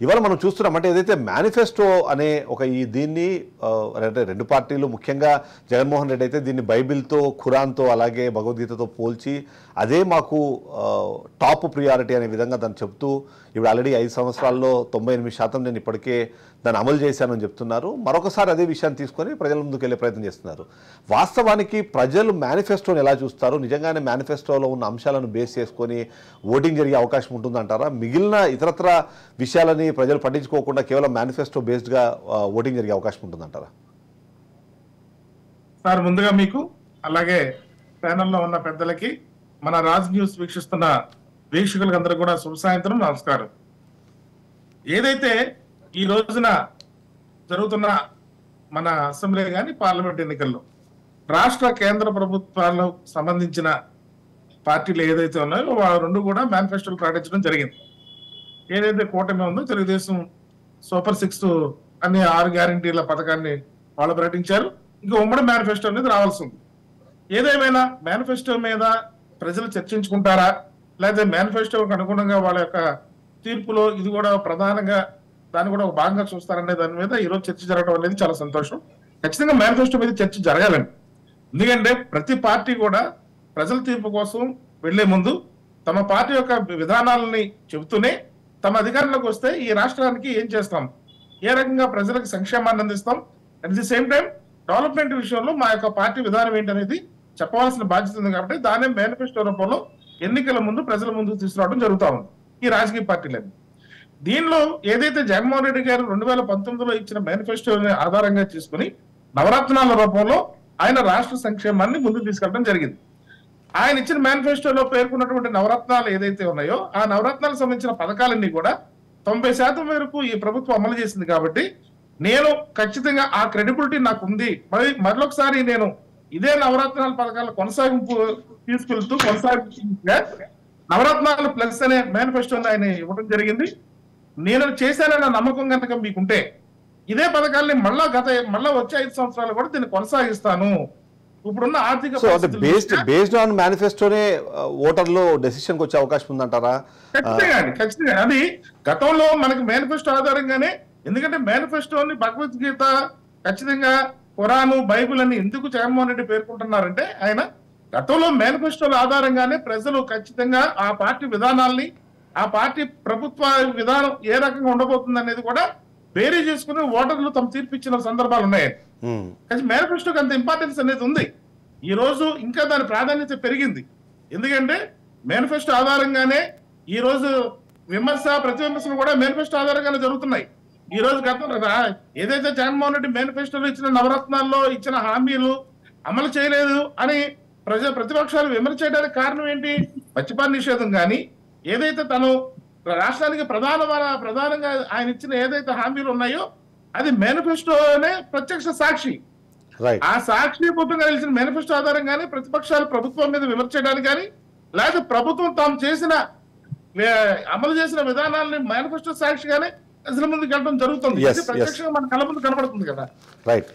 ఇవాళ మనం చూస్తున్నాం అంటే ఏదైతే మేనిఫెస్టో అనే ఒక దీన్ని అంటే రెండు పార్టీలు ముఖ్యంగా జగన్మోహన్ రెడ్డి అయితే దీన్ని బైబిల్తో ఖురాన్తో అలాగే భగవద్గీతతో పోల్చి అదే మాకు టాప్ ప్రియారిటీ అనే విధంగా దాన్ని చెప్తూ ఇప్పుడు ఆల్రెడీ 5 సంవత్సరాల్లో 98% నేను ఇప్పటికే దాన్ని అమలు చేశానని చెప్తున్నారు. మరొకసారి అదే విషయాన్ని తీసుకొని ప్రజల ముందుకు వెళ్ళే ప్రయత్నం చేస్తున్నారు. వాస్తవానికి ప్రజలు మేనిఫెస్టోని ఎలా చూస్తారు? నిజంగానే మేనిఫెస్టోలో ఉన్న అంశాలను బేస్ చేసుకొని ఓటింగ్ జరిగే అవకాశం ఉంటుందంటారా? మిగిలిన ఇతరత్ర విషయాలని ప్రజలు పట్టించుకోకుండా కేవలం మేనిఫెస్టో బేస్డ్గా ఓటింగ్ జరిగే అవకాశం ఉంటుందంటారా? సార్, ముందుగా మీకు అలాగే ప్యానెల్లో ఉన్న పెద్దలకి, మన రాజ్ న్యూస్ వీక్షిస్తున్న వీక్షకులకు అందరూ కూడా శుభ సాయంత్రం, నమస్కారం. ఏదైతే ఈ రోజున జరుగుతున్న మన అసెంబ్లీ కానీ పార్లమెంట్ ఎన్నికల్లో రాష్ట్ర కేంద్ర ప్రభుత్వాలకు సంబంధించిన పార్టీలు ఏదైతే ఉన్నాయో ఆ రెండు కూడా మేనిఫెస్టోలు ప్రకటించడం జరిగింది. ఏదైతే కూటమి ఉందో తెలుగుదేశం సూపర్ 6 అనే 6 గ్యారంటీల పథకాన్ని వాళ్ళు ప్రకటించారు. ఇంకా ఉమ్మడి మేనిఫెస్టో అనేది రావాల్సి ఉంది. ఏదేమైనా మేనిఫెస్టో మీద ప్రజలు చర్చించుకుంటారా, లేదా మేనిఫెస్టోకి అనుగుణంగా వాళ్ళ యొక్క తీర్పులో ఇది కూడా ప్రధానంగా దాన్ని కూడా ఒక భాగంగా చూస్తారనే దాని మీద ఈరోజు చర్చ జరగడం అనేది చాలా సంతోషం. ఖచ్చితంగా మేనిఫెస్టో మీద చర్చ జరగాలండి. ఎందుకంటే ప్రతి పార్టీ కూడా ప్రజల తీర్పు కోసం వెళ్లే ముందు తమ పార్టీ యొక్క విధానాలని చెబుతూనే తమ అధికారంలోకి వస్తే ఈ రాష్ట్రానికి ఏం చేస్తాం, ఏ రకంగా ప్రజలకు సంక్షేమాన్ని అందిస్తాం, at the same time development విషయంలో మా యొక్క పార్టీ విధానం ఏంటనేది చెప్పవలసిన బాధ్యత ఉంది. కాబట్టి దానే మేనిఫెస్టో రూపంలో ఎన్నికల ముందు ప్రజల ముందుకు తీసుకురావడం జరుగుతా ఉంది ఈ రాజకీయ పార్టీలని. దీనిలో ఏదైతే జగన్మోహన్ రెడ్డి గారు 2019లో ఇచ్చిన మేనిఫెస్టోని ఆధారంగా చేసుకుని నవరత్నాల రూపంలో ఆయన రాష్ట్ర సంక్షేమాన్ని ముందుకు తీసుకెళ్ళడం జరిగింది. ఆయన ఇచ్చిన మేనిఫెస్టోలో పేర్కొన్నటువంటి నవరత్నాలు ఏదైతే ఉన్నాయో ఆ నవరత్నాలకు సంబంధించిన పథకాలన్నీ కూడా 90% వరకు ఈ ప్రభుత్వం అమలు చేసింది. కాబట్టి నేను ఖచ్చితంగా ఆ క్రెడిబిలిటీ నాకు ఉంది. మరొకసారి నేను ఇదే నవరత్నాల పథకాల కొనసాగింపు తీసుకెళ్తూ కొనసాగింపుగా నవరత్నాలు ప్లస్ అనే మేనిఫెస్టోని ఆయన ఇవ్వడం జరిగింది. నేను చేశానన్న నమ్మకం కనుక మీకుంటే ఇదే పథకాల్ని మళ్ళా వచ్చే 5 సంవత్సరాలు కూడా దీన్ని కొనసాగిస్తాను. ఇప్పుడున్న ఆర్థిక బేస్డ్ ఆన్ మేనిఫెస్టోనే ఓటర్లు డెసిషన్కి వచ్చే అవకాశం ఉందంటారా? ఖచ్చితంగా అది గతంలో మనకి మేనిఫెస్టో ఆధారంగానే. ఎందుకంటే మేనిఫెస్టోని భగవద్గీత, ఖచ్చితంగా ఖురాను, బైబిల్ అని ఎందుకు జగన్మోహన్ రెడ్డి పేర్కొంటున్నారంటే ఆయన గతంలో మేనిఫెస్టోల ఆధారంగానే ప్రజలు ఖచ్చితంగా ఆ పార్టీ విధానాల్ని, ఆ పార్టీ ప్రభుత్వ విధానం ఏ రకంగా ఉండబోతుంది అనేది కూడా బేరీ చేసుకుని ఓటర్లు తమ తీర్పు ఇచ్చిన సందర్భాలు ఉన్నాయి. కానీ మేనిఫెస్టోకి అంత ఇంపార్టెన్స్ అనేది ఉంది. ఈ రోజు ఇంకా దాని ప్రాధాన్యత పెరిగింది. ఎందుకంటే మేనిఫెస్టో ఆధారంగానే ఈ రోజు ప్రతి విమర్శలు కూడా మేనిఫెస్టో ఆధారంగానే జరుగుతున్నాయి. ఈ రోజు గతంలో ఏదైతే జగన్మోహన్ రెడ్డి మేనిఫెస్టోలో ఇచ్చిన నవరత్నాల్లో ఇచ్చిన హామీలు అమలు చేయలేదు అని ప్రతిపక్షాలు విమర్శ చేయడానికి కారణం ఏంటి? మద్యపాన నిషేధం కానీ, ఏదైతే తను రాష్ట్రానికి ప్రధానంగా ఆయన ఇచ్చిన ఏదైతే హామీలు ఉన్నాయో అది మేనిఫెస్టోనే ప్రత్యక్ష సాక్షి. ఆ సాక్షిభూతంగా తెలిసిన మేనిఫెస్టో ఆధారంగానే ప్రతిపక్షాలు ప్రభుత్వం మీద విమర్శ చేయడానికి కానీ, లేదా ప్రభుత్వం తాము అమలు చేసిన విధానాలని మేనిఫెస్టో సాక్షిగానే ప్రజల ముందుకు వెళ్ళడం జరుగుతుంది. ప్రత్యక్షంగా మన కళ్ళ ముందు కనబడుతుంది కదా. రైట్.